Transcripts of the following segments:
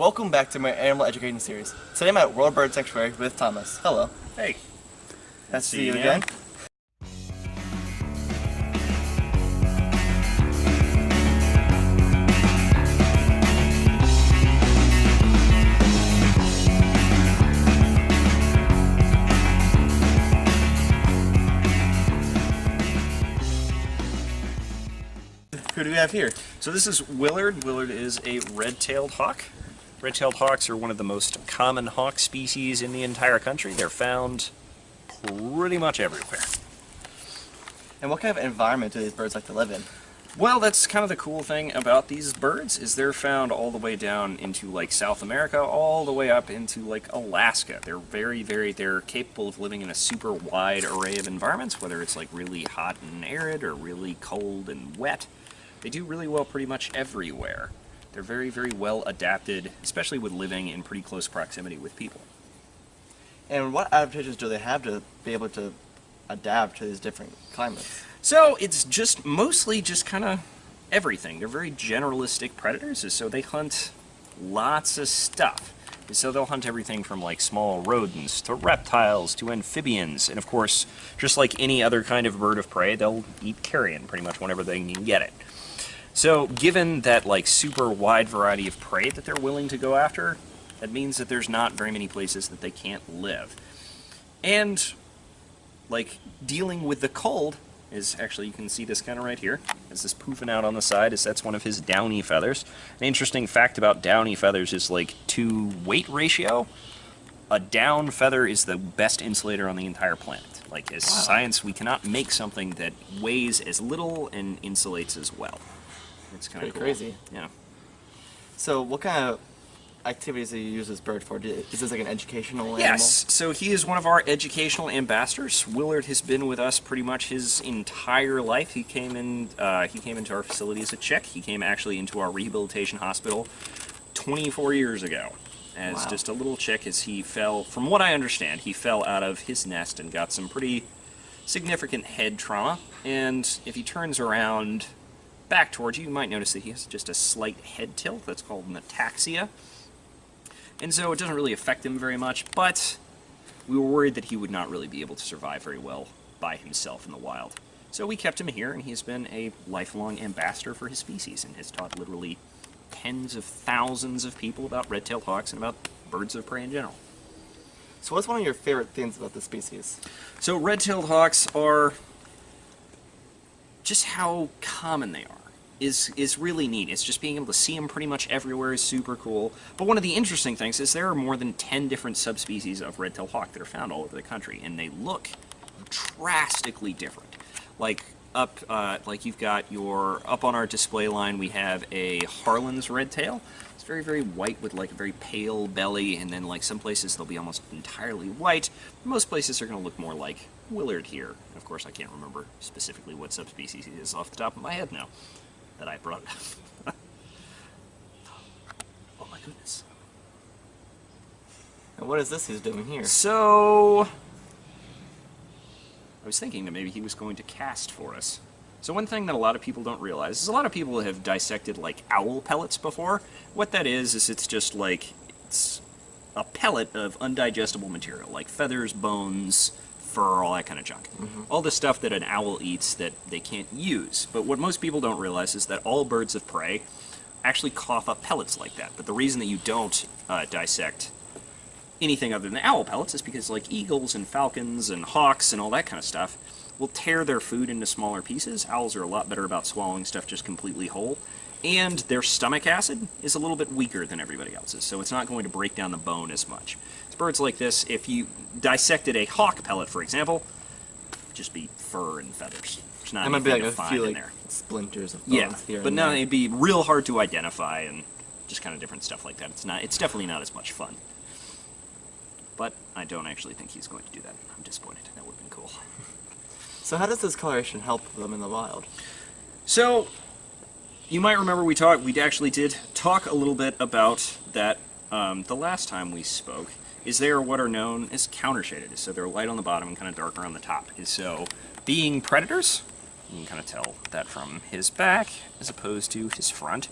Welcome back to my animal education series. Today I'm at World Bird Sanctuary with Thomas. Hello. Hey. Nice to see you again. Who do we have here? So this is Willard. Willard is a red-tailed hawk. Red-tailed hawks are one of the most common hawk species in the entire country. They're found pretty much everywhere. And what kind of environment do these birds like to live in? Well, that's kind of the cool thing about these birds, is they're found all the way down into like South America, all the way up into like Alaska. They're they're capable of living in a super wide array of environments, whether it's like really hot and arid or really cold and wet. They do really well pretty much everywhere. They're very, very well adapted, especially with living in pretty close proximity with people. And what adaptations do they have to be able to adapt to these different climates? So it's just mostly just kind of everything. They're very generalistic predators, so they hunt lots of stuff. So they'll hunt everything from like small rodents to reptiles to amphibians, and of course, just like any other kind of bird of prey, they'll eat carrion pretty much whenever they can get it. So given that like super wide variety of prey that they're willing to go after, that means that there's not very many places that they can't live. And like dealing with the cold is actually, you can see this kind of right here, as this poofing out on the side, is that's one of his downy feathers. An interesting fact about downy feathers is like to weight ratio, a down feather is the best insulator on the entire planet. Like as science, we cannot make something that weighs as little and insulates as well. It's kind of cool. Crazy. Yeah. So what kind of activities do you use this bird for? Is this like an educational animal? Yes, so he is one of our educational ambassadors. Willard has been with us pretty much his entire life. He came into our facility as a chick. He came actually into our rehabilitation hospital 24 years ago as just a little chick, as he fell, from what I understand, he fell out of his nest and got some pretty significant head trauma. And if he turns around back towards you, you might notice that he has just a slight head tilt. That's called an ataxia. And so it doesn't really affect him very much, but we were worried that he would not really be able to survive very well by himself in the wild. So we kept him here, and he's been a lifelong ambassador for his species and has taught literally tens of thousands of people about red-tailed hawks and about birds of prey in general. So what's one of your favorite things about this species? So red-tailed hawks are just how common they are. Is really neat. It's just being able to see them pretty much everywhere is super cool. But one of the interesting things is there are more than 10 different subspecies of red-tailed hawk that are found all over the country, and they look drastically different. Like like you've got up on our display line, we have a Harlan's redtail. It's very, very white with like a very pale belly, and then like some places they'll be almost entirely white. Most places are going to look more like Willard here. Of course, I can't remember specifically what subspecies it is off the top of my head now that I brought it up. Oh my goodness. And what is this he's doing here? So, I was thinking that maybe he was going to cast for us. So one thing that a lot of people don't realize is a lot of people have dissected like owl pellets before. What that is it's just like, it's a pellet of undigestible material, like feathers, bones, fur, all that kind of junk. All the stuff that an owl eats that they can't use. But what most people don't realize is that all birds of prey actually cough up pellets like that. But the reason that you don't dissect anything other than owl pellets is because like eagles and falcons and hawks and all that kind of stuff will tear their food into smaller pieces. Owls are a lot better about swallowing stuff just completely whole. And their stomach acid is a little bit weaker than everybody else's, so it's not going to break down the bone as much. It's birds like this, if you dissected a hawk pellet, for example, it'd just be fur and feathers. There's not anything to find in there. Splinters of bones here. But no, it'd be real hard to identify and just kind of different stuff like that. It's definitely not as much fun. But I don't actually think he's going to do that. I'm disappointed. That would have been cool. So how does this coloration help them in the wild? So, you might remember we actually did talk a little bit about that the last time we spoke. Is they are what are known as countershaded. So they're light on the bottom and kind of darker on the top. So, being predators, You can kind of tell that from his back as opposed to his front.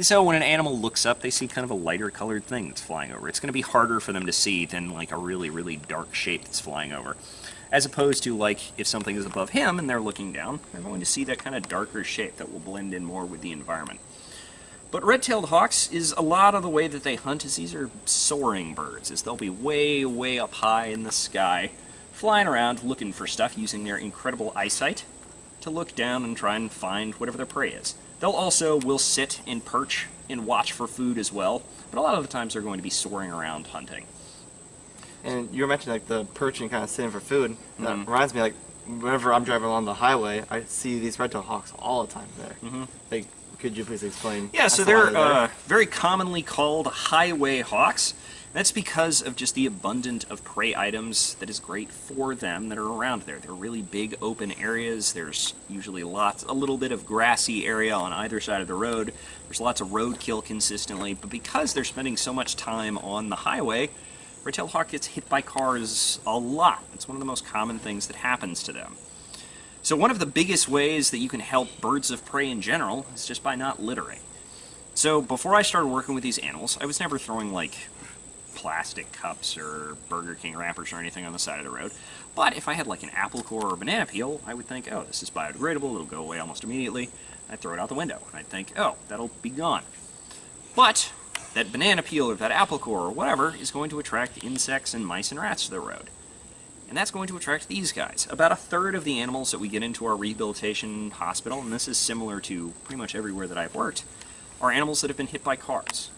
So when an animal looks up, they see kind of a lighter colored thing that's flying over. It's going to be harder for them to see than like a really, really dark shape that's flying over. As opposed to like if something is above him and they're looking down, they're going to see that kind of darker shape that will blend in more with the environment. But red-tailed hawks is a lot of the way that they hunt is these are soaring birds, is they'll be way, way up high in the sky, flying around looking for stuff using their incredible eyesight to look down and try and find whatever their prey is. They'll also will sit and perch and watch for food as well, but a lot of the times they're going to be soaring around hunting. And you were mentioning like the perching kind of sitting for food. That reminds me, like whenever I'm driving along the highway, I see these red-tailed hawks all the time there. Like, could you please explain? Yeah, so they're very commonly called highway hawks. That's because of just the abundance of prey items that is great for them that are around there. They're really big open areas. There's usually a little bit of grassy area on either side of the road. There's lots of roadkill consistently, but because they're spending so much time on the highway, red-tailed hawk gets hit by cars a lot. It's one of the most common things that happens to them. So one of the biggest ways that you can help birds of prey in general is just by not littering. So before I started working with these animals, I was never throwing like plastic cups or Burger King wrappers or anything on the side of the road. But if I had like an apple core or a banana peel, I would think, oh, this is biodegradable, it'll go away almost immediately. I'd throw it out the window, and I'd think, oh, that'll be gone. But that banana peel or that apple core or whatever is going to attract insects and mice and rats to the road. And that's going to attract these guys. About a third of the animals that we get into our rehabilitation hospital, and this is similar to pretty much everywhere that I've worked, are animals that have been hit by cars.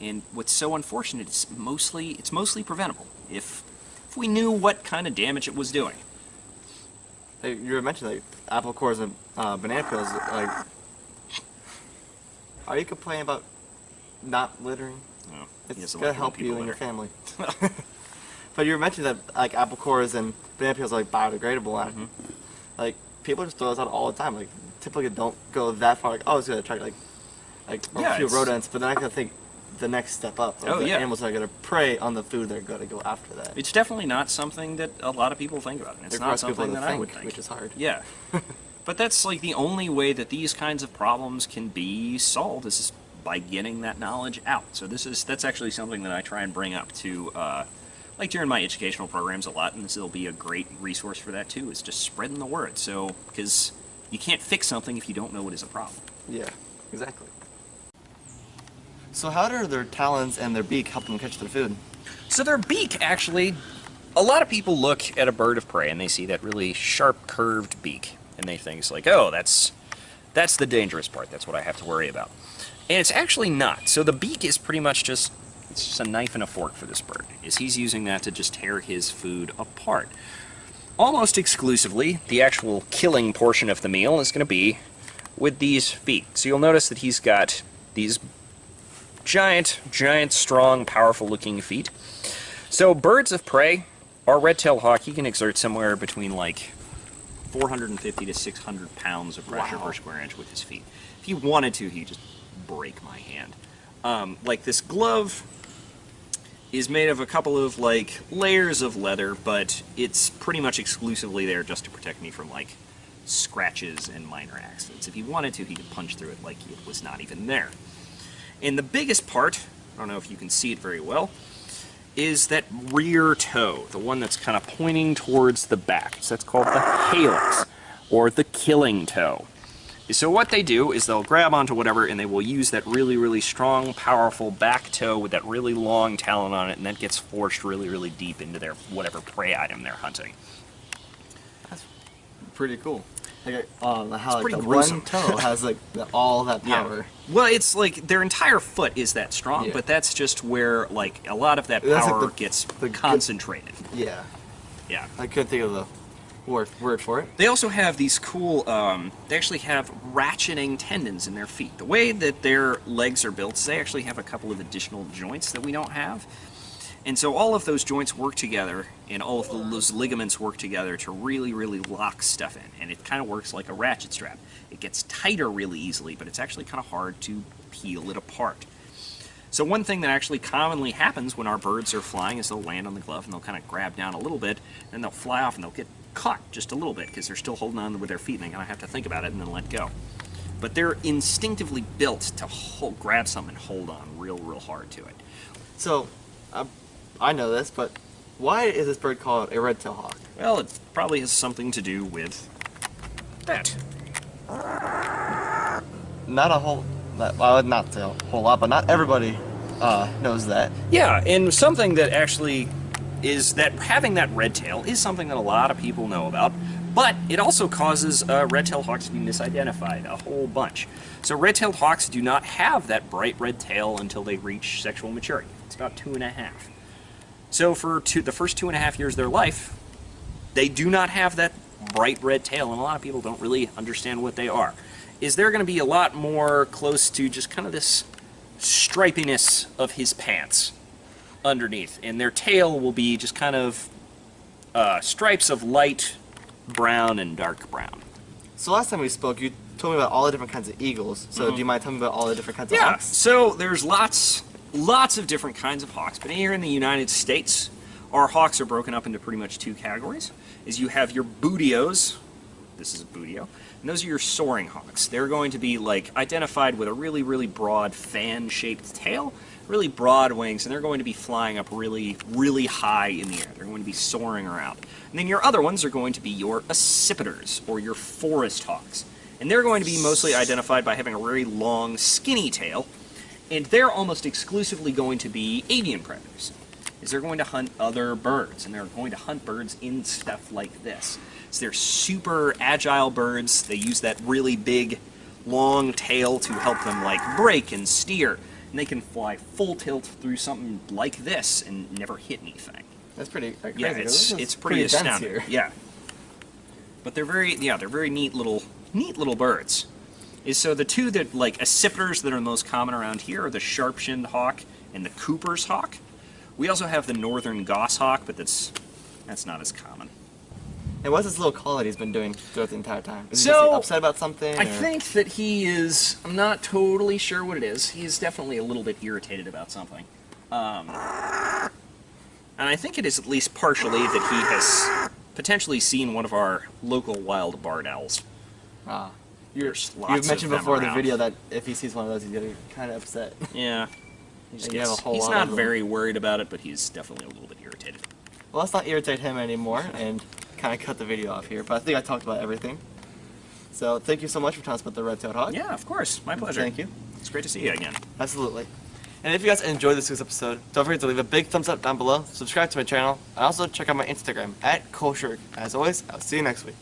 And what's so unfortunate is it's mostly preventable if we knew what kind of damage it was doing. Hey, you were mentioning like apple cores and banana peels. Like, are you complaining about not littering? No, It's gonna help you and your family. But you were mentioning that like apple cores and banana peels are like biodegradable. Like people just throw those out all the time. Like typically don't go that far. Like, oh, it's gonna attract like a few rodents, but then I can think the next step up. Like, the animals that are gonna prey on the food, they're gonna go after that. It's definitely not something that a lot of people think about, and it's not something that I would think. Which is hard. Yeah. But that's like the only way that these kinds of problems can be solved is by getting that knowledge out. So that's actually something that I try and bring up to like during my educational programs a lot, and this will be a great resource for that too, is just spreading the word. So, because you can't fix something if you don't know what is a problem. Yeah, exactly. So how do their talons and their beak help them catch their food? So their beak, actually, a lot of people look at a bird of prey and they see that really sharp curved beak, and they think it's like, oh, that's the dangerous part, that's what I have to worry about. And it's actually not. So the beak is pretty much just a knife and a fork for this bird, is he's using that to just tear his food apart. Almost exclusively, the actual killing portion of the meal is going to be with these feet. So you'll notice that he's got these giant, strong, powerful-looking feet. So birds of prey, our red-tailed hawk, he can exert somewhere between like 450 to 600 pounds of pressure per square inch with his feet. If he wanted to, he'd just break my hand. Like this glove is made of a couple of like layers of leather, but it's pretty much exclusively there just to protect me from like scratches and minor accidents. If he wanted to, he could punch through it like it was not even there. And the biggest part, I don't know if you can see it very well, is that rear toe, the one that's kind of pointing towards the back. So that's called the halix, or the killing toe. So what they do is they'll grab onto whatever and they will use that really, really strong, powerful back toe with that really long talon on it, and that gets forced really, really deep into their whatever prey item they're hunting. That's pretty cool. Like, how like pretty the gruesome. one toe has like all that power. Yeah. Well, it's like their entire foot is that strong, but that's just where like a lot of that power like gets concentrated. Yeah. Yeah. I couldn't think of the word for it. They also have these cool, they actually have ratcheting tendons in their feet. The way that their legs are built is they actually have a couple of additional joints that we don't have. And so all of those joints work together, and all of those ligaments work together to really, really lock stuff in. And it kind of works like a ratchet strap. It gets tighter really easily, but it's actually kind of hard to peel it apart. So one thing that actually commonly happens when our birds are flying is they'll land on the glove and they'll kind of grab down a little bit, and they'll fly off and they'll get caught just a little bit because they're still holding on with their feet and they kind of have to think about it and then let go. But they're instinctively built to grab something and hold on real, real hard to it. So, I know this, but why is this bird called a Redtail Hawk? Well, it probably has something to do with that. Not a whole, well, not a whole lot, but not everybody knows that. Yeah, and something that actually is that having that red tail is something that a lot of people know about, but it also causes red-tailed hawks to be misidentified a whole bunch. So red-tailed hawks do not have that bright red tail until they reach sexual maturity. It's about 2.5. So for the first 2.5 years of their life, they do not have that bright red tail, and a lot of people don't really understand what they are. Is they're going to be a lot more close to just kind of this stripiness of his pants underneath, and their tail will be just kind of stripes of light brown and dark brown. So last time we spoke, you told me about all the different kinds of eagles. So do you mind telling me about all the different kinds of Yeah, hawks? so there's lots of different kinds of hawks, but here in the United States, our hawks are broken up into pretty much 2 categories. Is you have your bootios, this is a bootio, and those are your soaring hawks. They're going to be like identified with a really, really broad fan-shaped tail, really broad wings, and they're going to be flying up really, really high in the air. They're going to be soaring around. And then your other ones are going to be your accipiters, or your forest hawks. And they're going to be mostly identified by having a very long, skinny tail, and they're almost exclusively going to be avian predators. Is they're going to hunt other birds, and they're going to hunt birds in stuff like this. So they're super agile birds. They use that really big, long tail to help them like brake and steer, and they can fly full tilt through something like this and never hit anything. That's pretty crazy. Yeah, it's pretty astounding. Here. Yeah, but they're very neat little birds. So the 2 that like accipiters that are the most common around here are the sharp-shinned hawk and the Cooper's hawk. We also have the northern goshawk, but that's not as common. And what's this little call that he's been doing throughout the entire time? Is he So, just upset about something? I think that he is, I'm not totally sure what it is. He is definitely a little bit irritated about something. And I think it is at least partially that he has potentially seen one of our local wild barred owls. There's lots You've mentioned of them before in the around. video that if he sees one of those, he's getting kind of upset. Yeah. And you have a whole He's lot not of them. very worried about it, but he's definitely a little bit irritated. Well, let's not irritate him anymore and kind of cut the video off here. But I think I talked about everything. So thank you so much for telling us about the red-tailed hawk. Yeah, of course. My pleasure. Thank you. It's great to see you again. Absolutely. And if you guys enjoyed this week's episode, don't forget to leave a big thumbs up down below, subscribe to my channel, and also check out my Instagram @Kolshirk. As always, I'll see you next week.